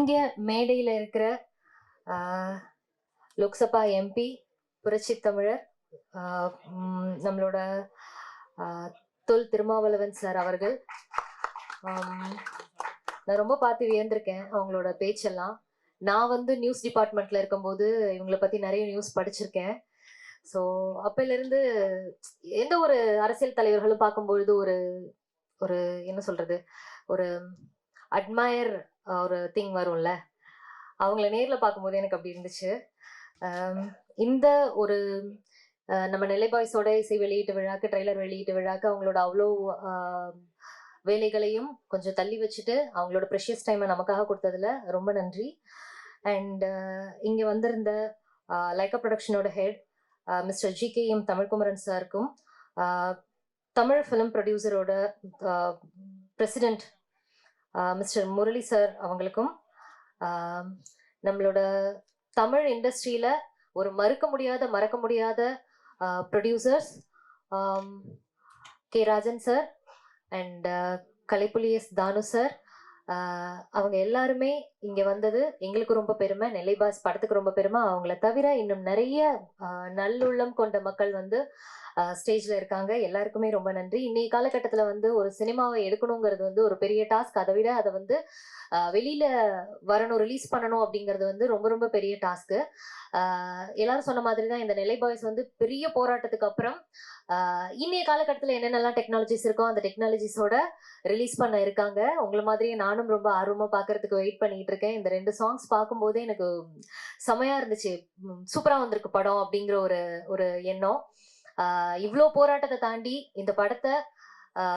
இங்க மேடையில இருக்கிற லோக்சபா எம்பி புரட்சி தமிழர் நம்மளோட தொல் திருமாவளவன் சார் அவர்கள், நான் ரொம்ப பார்த்து வியந்திருக்கேன் அவங்களோட பேச்செல்லாம். நான் வந்து நியூஸ் டிபார்ட்மெண்ட்ல இருக்கும்போது இவங்களை பத்தி நிறைய நியூஸ் படிச்சிருக்கேன். ஸோ அப்பையிலிருந்து எந்த ஒரு அரசியல் தலைவர்களும் பார்க்கும்பொழுது ஒரு ஒரு என்ன சொல்றது, ஒரு அட்மயர் ஒரு திங் வரும்ல, அவங்கள நேர்ல பார்க்கும்போது எனக்கு அப்படி இருந்துச்சு. இந்த ஒரு நம்ம நெல்லை பாய்ஸோட இசை வெளியீட்டு விழாக்கு, ட்ரெய்லர் வெளியீட்டு விழாக்கு அவங்களோட அவ்வளோ வேலைகளையும் கொஞ்சம் தள்ளி வச்சுட்டு அவங்களோட ப்ரெஷியஸ் டைமை நமக்காக கொடுத்ததுல ரொம்ப நன்றி. அண்ட் இங்கே வந்திருந்த லைக்கா ப்ரொடக்ஷனோட ஹெட் மிஸ்டர் ஜிகேஎம் தமிழ்குமரன் சாருக்கும், தமிழ் ஃபிலிம் ப்ரொடியூசரோட பிரசிடென்ட் மிஸ்டர் முரளி சார் அவங்களுக்கும், நம்மளோட தமிழ் இண்டஸ்ட்ரியில ஒரு மறக்க முடியாத producers K Rajan sir and Kalaipuli S Thanu sir, அவங்க எல்லாருமே இங்க வந்தது எங்களுக்கு ரொம்ப பெருமை. நெல்லை பாஸ் படத்துக்கு ரொம்ப பெருமை. அவங்கள தவிர இன்னும் நிறைய நல்லுள்ளம் கொண்ட மக்கள் வந்து ஸ்டேஜ்ல இருக்காங்க. எல்லாருக்குமே ரொம்ப நன்றி. இன்னைய காலகட்டத்தில் வந்து ஒரு சினிமாவை எடுக்கணுங்கிறது வந்து ஒரு பெரிய டாஸ்க். அதை விட அதை வந்து வெளியில வரணும், ரிலீஸ் பண்ணணும் அப்படிங்கிறது வந்து ரொம்ப ரொம்ப பெரிய டாஸ்க்கு. எல்லாரும் சொன்ன மாதிரி தான் இந்த நெல்லை பாய்ஸ் வந்து பெரிய போராட்டத்துக்கு அப்புறம் இன்னைய காலகட்டத்தில் என்னென்னலாம் டெக்னாலஜிஸ் இருக்கோ அந்த டெக்னாலஜிஸோட ரிலீஸ் பண்ண இருக்காங்க. உங்களை மாதிரியே நானும் ரொம்ப ஆர்வமாக பார்க்கறதுக்கு வெயிட் பண்ணிட்டு இருக்கேன். இந்த 2 சாங்ஸ் பார்க்கும்போதே எனக்கு செமையா இருந்துச்சு. சூப்பராக வந்திருக்கு படம் அப்படிங்கிற ஒரு ஒரு எண்ணம். இவ்வளோ போராட்டத்தை தாண்டி இந்த படத்தை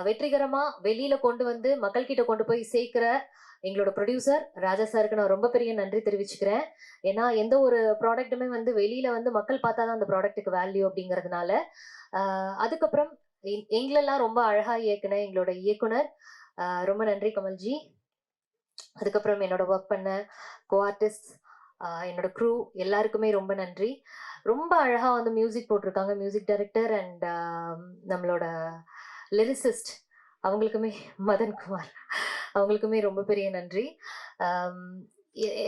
வெற்றிகரமா வெளியில கொண்டு வந்து மக்கள்கிட்ட கொண்டு போய் சேர்க்கிற எங்களோட ப்ரொடியூசர் ராஜா சாருக்கு நான் ரொம்ப பெரிய நன்றி தெரிவிச்சுக்கிறேன். ஏன்னா எந்த ஒரு ப்ராடக்ட்டுமே வந்து வெளியில வந்து மக்கள் பார்த்தாதான் அந்த ப்ராடக்ட்டுக்கு வேல்யூ அப்படிங்கிறதுனால. அதுக்கப்புறம் எங்களெல்லாம் ரொம்ப அழகா இயக்குன எங்களோட இயக்குனர், ரொம்ப நன்றி கமல்ஜி. அதுக்கப்புறம் என்னோட ஒர்க் பண்ண கோ ஆர்டிஸ்ட், என்னோட க்ரூ எல்லாருக்குமே ரொம்ப நன்றி. ரொம்ப அழகா வந்து மியூசிக் போட்டிருக்காங்க மியூசிக் டைரக்டர் அண்ட் நம்மளோட லிரிசிஸ்ட் அவங்களுக்குமே, மதன்குமார் அவங்களுக்குமே ரொம்ப பெரிய நன்றி.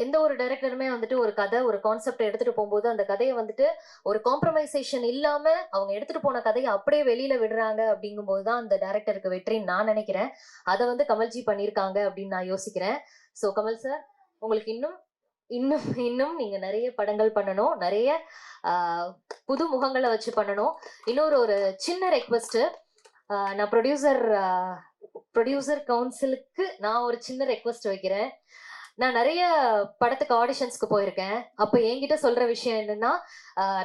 எந்த ஒரு டைரக்டருமே வந்துட்டு ஒரு கதை ஒரு கான்செப்ட் எடுத்துட்டு போகும்போது அந்த கதையை வந்துட்டு ஒரு காம்ப்ரமைசேஷன் இல்லாம அவங்க எடுத்துட்டு போன கதையை அப்படியே வெளியில விடுறாங்க அப்படிங்கும்போது தான் அந்த டைரக்டருக்கு வெற்றின்னு நான் நினைக்கிறேன். அதை வந்து கமல்ஜி பண்ணியிருக்காங்க அப்படின்னு நான் யோசிக்கிறேன். ஸோ கமல் சார், உங்களுக்கு இன்னும் இன்னும் இன்னும் நீங்க நிறைய படங்கள் பண்ணணும், நிறைய புது முகங்களை வச்சு பண்ணணும். இன்னொரு ஒரு சின்ன ரெக்வெஸ்ட், நான் ப்ரொடியூசர் கவுன்சிலுக்கு நான் ஒரு சின்ன ரெக்வெஸ்ட் வைக்கிறேன். நான் நிறைய படத்துக்கு ஆடிஷன்ஸ்க்கு போயிருக்கேன். அப்போ என்கிட்ட சொல்ற விஷயம் என்னன்னா,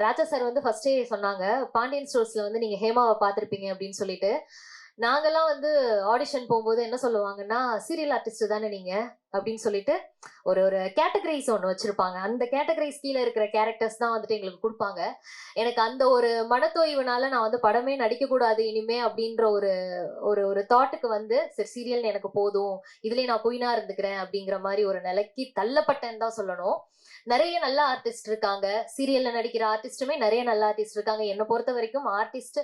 ராஜா சார் வந்து ஃபர்ஸ்டே சொன்னாங்க, பாண்டியன் ஸ்டோர்ஸ்ல வந்து நீங்க ஹேமாவை பார்த்துருப்பீங்க அப்படின்னு சொல்லிட்டு. நாங்கெல்லாம் வந்து ஆடிஷன் போகும்போது என்ன சொல்லுவாங்கன்னா, சீரியல் ஆர்டிஸ்ட் தானே நீங்க அப்படின்னு சொல்லிட்டு ஒரு ஒரு கேட்டகரைஸ் ஒன்று வச்சிருப்பாங்க. அந்த கேட்டகரைஸ் கீழே இருக்கிற கேரக்டர்ஸ் தான் வந்துட்டு எங்களுக்கு கொடுப்பாங்க. எனக்கு அந்த ஒரு மனத்தோய்வுனால நான் வந்து படமே நடிக்கக்கூடாது இனிமே அப்படின்ற ஒரு ஒரு ஒரு தாட்டுக்கு வந்து சரி சீரியல் எனக்கு போதும், இதுலயே நான் குயினா இருந்துக்கிறேன் அப்படிங்கிற மாதிரி ஒரு நிலைக்கு தள்ளப்பட்டேன்னு தான் சொல்லணும். நிறைய நல்ல ஆர்டிஸ்ட் இருக்காங்க, சீரியல்ல நடிக்கிற ஆர்டிஸ்டுமே நிறைய நல்ல ஆர்டிஸ்ட் இருக்காங்க. என்னை பொறுத்த வரைக்கும் ஆர்டிஸ்ட்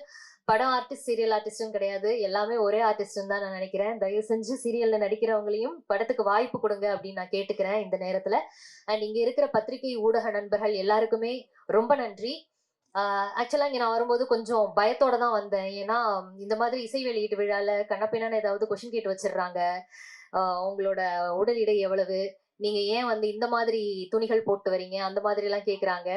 படம் ஆர்டிஸ்ட் சீரியல் ஆர்டிஸ்ட்டும் கிடையாது, எல்லாமே ஒரே ஆர்டிஸ்ட்னு தான் நான் நினைக்கிறேன். தயவு செஞ்சு சீரியல்ல நடிக்கிறவங்களையும் படத்துக்கு வாய்ப்பு கொடுங்க அப்படின்னு நான் கேட்டுக்கிறேன் இந்த நேரத்துல. அண்ட் இங்க இருக்கிற பத்திரிகை ஊடக நண்பர்கள் எல்லாருக்குமே ரொம்ப நன்றி. ஆக்சுவலா இங்க நான் வரும்போது கொஞ்சம் பயத்தோட தான் வந்தேன். ஏன்னா இந்த மாதிரி இசை வெளியீட்டு விழால கண்ணப்பின்னான்னு ஏதாவது கொஸ்டின் கேட்டு வச்சிடுறாங்க. உங்களோட உடல் எடை எவ்வளவு, நீங்க ஏன் வந்து இந்த மாதிரி துணிகள் போட்டு வரீங்க, அந்த மாதிரி எல்லாம் கேக்குறாங்க.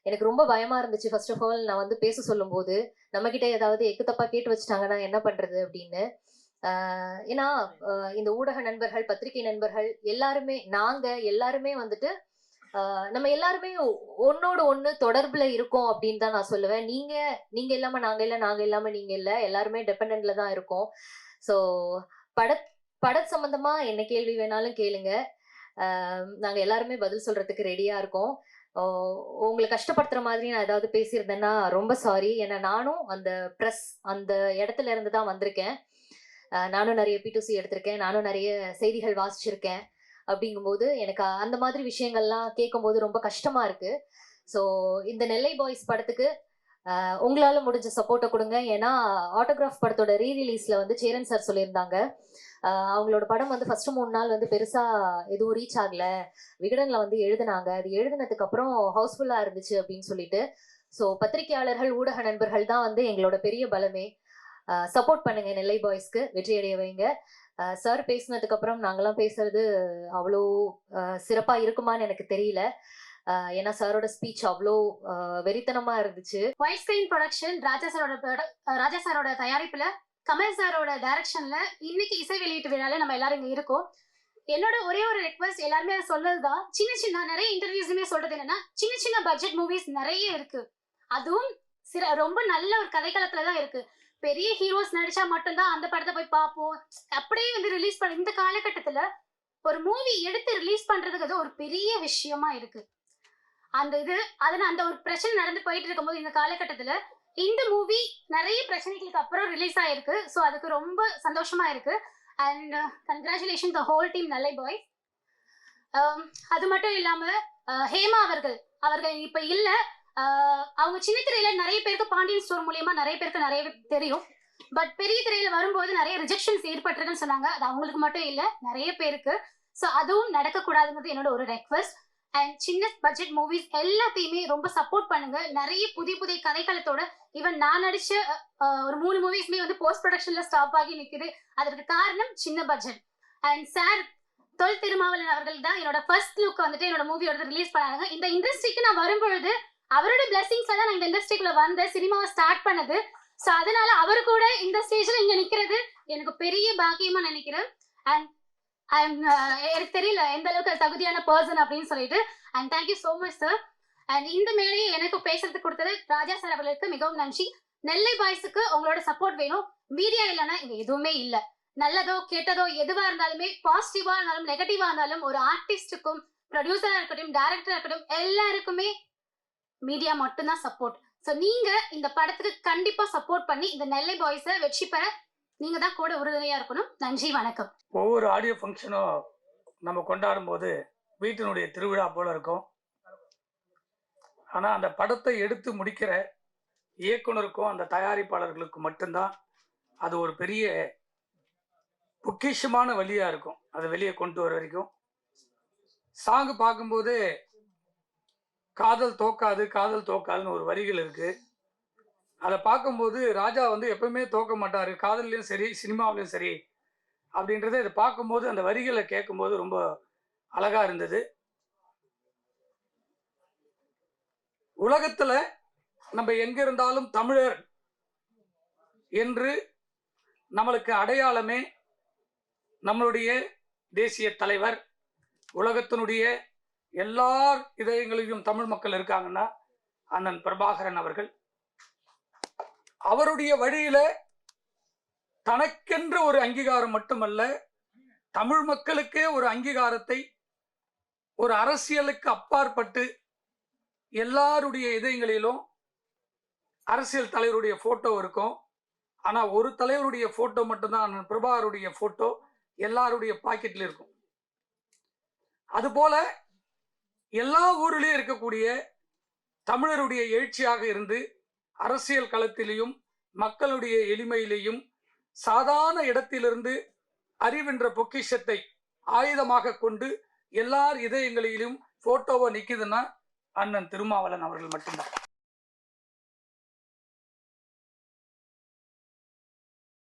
எனக்கு ரொம்ப பயமா இருந்துச்சு. ஃபர்ஸ்ட் ஆஃப் ஆல் நான் வந்து பேச சொல்லும் போது நம்ம கிட்ட ஏதாவது எக்கு தப்பா கேட்டு வச்சுட்டாங்கன்னா என்ன பண்றது அப்படின்னு. ஏன்னா இந்த ஊடக நண்பர்கள் பத்திரிகை நண்பர்கள் எல்லாருமே நாங்க எல்லாருமே வந்துட்டு நம்ம எல்லாருமே ஒன்னோட ஒண்ணு தொடர்புல இருக்கோம் அப்படின்னு தான் நான் சொல்லுவேன். நீங்க நீங்க இல்லாம நாங்க இல்ல, நாங்க இல்லாம நீங்க இல்ல, எல்லாருமே டிபெண்டன்ட்ல தான் இருக்கோம். ஸோ பட பட சம்பந்தமா என்ன கேள்வி வேணாலும் கேளுங்க, நாங்க எல்லாருமே பதில் சொல்றதுக்கு ரெடியா இருக்கோம். உங்களை கஷ்டப்படுத்துற மாதிரி நான் ஏதாவது பேசியிருந்தேன்னா ரொம்ப சாரி. ஏன்னா நானும் அந்த ப்ரெஸ் அந்த இடத்துல இருந்து தான் வந்திருக்கேன். நானும் நிறைய P2C எடுத்திருக்கேன், நானும் நிறைய செய்திகள் வாசிச்சிருக்கேன். அப்படிங்கும்போது எனக்கு அந்த மாதிரி விஷயங்கள்லாம் கேட்கும்போது ரொம்ப கஷ்டமா இருக்கு. ஸோ இந்த நெல்லை பாய்ஸ் படத்துக்கு உங்களால முடிஞ்ச சப்போர்ட்டை கொடுங்க. ஏன்னா ஆட்டோகிராஃப் படத்தோட ரீரிலீஸ்ல வந்து சேரன் சார் சொல்லியிருந்தாங்க, அவங்களோட படம் வந்து ஃபர்ஸ்ட் 3 நாள் வந்து பெருசா எதுவும் ரீச் ஆகல. விகடன்ல வந்து எழுதுனாங்க. அது எழுதினதுக்கு அப்புறம் ஹவுஸ்ஃபுல்லா இருந்துச்சு அப்படின்னு சொல்லிட்டு. ஸோ பத்திரிகையாளர்கள், ஊடக நண்பர்கள் தான் வந்து எங்களோட பெரிய பலமே. சப்போர்ட் பண்ணுங்க நெல்லை பாய்ஸ்க்கு, வெற்றி அடைய வைங்க. சார் பேசினதுக்கு அப்புறம் நாங்கெல்லாம் பேசுறது அவ்வளோ சிறப்பா இருக்குமான்னு எனக்கு தெரியல. ஏன்னா சாரோட ஸ்பீச் அவ்வளோ வெறித்தனமா இருந்துச்சு. ஒயிட் ஸ்கிரீன் ப்ரொடக்ஷன் ராஜா சாரோட தயாரிப்புல கமல் சாரோட டைரக்ஷன்ல இன்னைக்கு இசை வெளியீட்டு விழால நம்ம எல்லாரும் இங்க இருக்கோம். என்னோட ஒரே ஒரு ரெக்வஸ்ட், எல்லாருமே சொல்றதுதான், சின்ன நிறைய இன்டர்வியூஸுமே சொல்றது என்னன்னா, சின்ன பட்ஜெட் மூவிஸ் நிறைய இருக்கு. அதுவும் ரொம்ப நல்ல ஒரு கதைக்களத்துல தான் இருக்கு. பெரிய ஹீரோஸ் நடிச்சா மட்டும்தான் அந்த படத்தை போய் பார்ப்போம். அப்படியே வந்து ரிலீஸ் பண்ண இந்த காலகட்டத்துல ஒரு மூவி எடுத்து ரிலீஸ் பண்றதுக்கு அது ஒரு பெரிய விஷயமா இருக்கு. அந்த ஒரு பிரச்சனை நடந்து போயிட்டு இருக்கும்போது இந்த காலகட்டத்துல இந்த மூவி நிறைய பிரச்சனைகளுக்கு அப்புறம் ரிலீஸ் ஆயிருக்கு. ஸோ அதுக்கு ரொம்ப சந்தோஷமா இருக்கு. And congratulation the whole team Nellai பாய். அது மட்டும் இல்லாம ஹேமா அவர்கள் இப்ப இல்ல. அவங்க சின்ன திரையில நிறைய பேருக்கு பாண்டியன் ஸ்டோர் மூலியமா நிறைய பேருக்கு நிறைய தெரியும். பட் பெரிய திரையில வரும்போது நிறைய ரிஜெக்ஷன்ஸ் ஏற்பட்டிருக்குன்னு சொன்னாங்க. அது அவங்களுக்கு மட்டும் இல்ல, நிறைய பேருக்கு. ஸோ அதுவும் நடக்கக்கூடாதுங்கிறது என்னோட ஒரு ரெக்வஸ்ட். அண்ட் சின்ன பட்ஜெட் மூவிஸ் எல்லாத்தையுமே ரொம்ப சப்போர்ட் பண்ணுங்க. நிறைய புதிய கதைக்களத்தோட ஈவன் நான் நடிச்ச ஒரு 3 மூவிஸ்மே வந்து போஸ்ட் ப்ரொடக்ஷன்ல ஸ்டாப் ஆகி நிக்குது. அதற்கு காரணம் சின்ன budget. And sir Thol Thirumavalavan அவர்கள் தான் என்னோட ஃபர்ஸ்ட் லுக் வந்துட்டு என்னோட மூவியோட ரிலீஸ் பண்ணாங்க. இந்த இண்டஸ்ட்ரிக்கு நான் வரும்பொழுது அவரோட பிளஸிங்ஸ் தான் நான் இந்த இண்டஸ்ட்ரிக்குள்ள வந்த சினிமாவை ஸ்டார்ட் பண்ணது. ஸோ அதனால அவரு கூட இந்த ஸ்டேஜ்ல இங்க நிக்கிறது எனக்கு பெரிய பாக்கியமா நினைக்கிறேன். அண்ட் எனக்கு தெரியல எந்த அளவுக்கு தகுதியான பர்சன் அப்படின்னு சொல்லிட்டு. And thank you so much sir. And இந்த மேலேயே எனக்கு பேசுறதுக்கு கொடுத்தது ராஜா சார் அவர்களுக்கு மிகவும் நன்றி. நெல்லை பாய்ஸுக்கு உங்களோட சப்போர்ட் வேணும். மீடியா இல்லைன்னா இங்க எதுவுமே இல்லை. நல்லதோ கெட்டதோ எதுவா இருந்தாலுமே, பாசிட்டிவா இருந்தாலும் நெகட்டிவா இருந்தாலும், ஒரு ஆர்டிஸ்டுக்கும் ப்ரொடியூசரா இருக்கட்டும் டைரக்டரா இருக்கட்டும் எல்லாருக்குமே மீடியா மட்டும்தான் சப்போர்ட். ஸோ நீங்க இந்த படத்துக்கு கண்டிப்பா சப்போர்ட் பண்ணி இந்த நெல்லை பாய்ஸை வெற்றி பெற நீங்க தான் கூட உறுதுணையா இருக்கணும். நன்றி, வணக்கம். ஒவ்வொரு ஆடியோ ஃபங்க்ஷனும் நம்ம கொண்டாடும் போது வீட்டினுடைய திருவிழா போல இருக்கும். ஆனால் அந்த படத்தை எடுத்து முடிக்கிற இயக்குனருக்கும் அந்த தயாரிப்பாளர்களுக்கும் மட்டும்தான் அது ஒரு பெரிய பொக்கிஷமான வழியாக இருக்கும். அதை வெளியே கொண்டு வர வரைக்கும் சாங்கு பார்க்கும்போது காதல் தோக்காதுன்னு ஒரு வரிகள் இருக்கு. அதை பார்க்கும்போது ராஜா வந்து எப்பவுமே தோக்க மாட்டாரு, காதல்லையும் சரி சினிமாவிலையும் சரி அப்படின்றத இதை பார்க்கும்போது அந்த வரிகளை கேட்கும்போது ரொம்ப அழகா இருந்தது. உலகத்துல நம்ம எங்க இருந்தாலும் தமிழர் என்று நம்மளுக்கு அடையாளமே நம்மளுடைய தேசிய தலைவர். உலகத்தினுடைய எல்லார் இதயங்களிலும் தமிழ் மக்கள் இருக்காங்கன்னா அண்ணன் பிரபாகரன் அவர்கள். அவருடைய வழியில தனக்கென்ற ஒரு அங்கீகாரம் மட்டுமல்ல, தமிழ் மக்களுக்கே ஒரு அங்கீகாரத்தை, ஒரு அரசியலுக்கு அப்பாற்பட்டு எல்லாருடைய இதயங்களிலும் அரசியல் தலைவருடைய போட்டோ இருக்கும். ஆனா ஒரு தலைவருடைய போட்டோ மட்டும்தான், அண்ணன் பிரபாகருடைய போட்டோ எல்லாருடைய பாக்கெட்ல இருக்கும். அதுபோல எல்லா ஊரிலையும் இருக்கக்கூடிய தமிழருடைய எழுச்சியாக இருந்து அரசியல் களத்திலையும் மக்களுடைய எளிமையிலையும் சாதாரண இடத்திலிருந்து அறிவென்ற பொக்கிஷத்தை ஆயுதமாக கொண்டு எல்லார் இதயங்களிலும் போட்டோவை நிக்குதுன்னா அண்ணன் திருமாவளவன் அவர்கள் மட்டும்தான்.